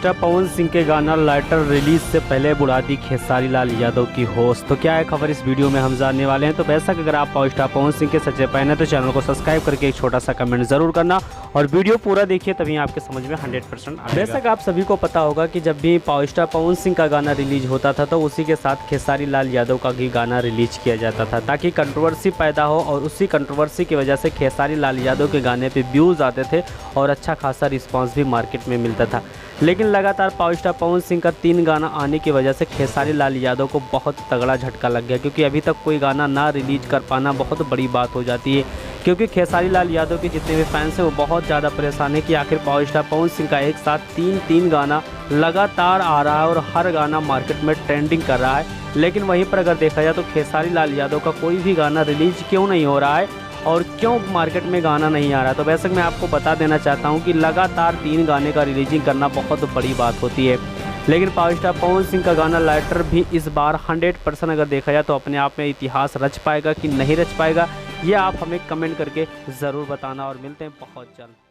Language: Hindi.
स्टार पवन सिंह के गाना लाइटर रिलीज से पहले बुढ़ा दी खेसारी लाल यादव की होश। तो क्या है खबर इस वीडियो में हम जानने वाले हैं। तो बेशक अगर आप पावर स्टार पवन सिंह के सच्चे फैन हैं तो चैनल को सब्सक्राइब करके एक छोटा सा कमेंट जरूर करना और वीडियो पूरा देखिए, तभी आपके समझ में 100% आएगा। बेशक आप सभी को पता होगा कि जब भी पावर स्टार पवन सिंह का गाना रिलीज होता था तो उसी के साथ खेसारी लाल यादव का भी गाना रिलीज किया जाता था ताकि कंट्रोवर्सी पैदा हो, और उसी कंट्रोवर्सी की वजह से खेसारी लाल यादव के गाने पे व्यूज़ आते थे और अच्छा खासा रिस्पांस भी मार्केट में मिलता था। लेकिन लगातार पावर स्टार पवन सिंह का 3 गाना आने की वजह से खेसारी लाल यादव को बहुत तगड़ा झटका लग गया, क्योंकि अभी तक कोई गाना ना रिलीज कर पाना बहुत बड़ी बात हो जाती है। क्योंकि खेसारी लाल यादव के जितने भी फैंस हैं वो बहुत ज़्यादा परेशान है कि आखिर पावर स्टार पवन सिंह का एक साथ 3 गाना लगातार आ रहा है और हर गाना मार्केट में ट्रेंडिंग कर रहा है। लेकिन वहीं पर अगर देखा जाए तो खेसारी लाल यादव का कोई भी गाना रिलीज क्यों नहीं हो रहा है और क्यों मार्केट में गाना नहीं आ रहा है। तो वैसे मैं आपको बता देना चाहता हूं कि लगातार 3 गाने का रिलीजिंग करना बहुत बड़ी बात होती है। लेकिन पावर स्टार पवन सिंह का गाना लाइटर भी इस बार 100% अगर देखा जाए तो अपने आप में इतिहास रच पाएगा कि नहीं रच पाएगा, ये आप हमें कमेंट करके ज़रूर बताना। और मिलते हैं बहुत जल्द।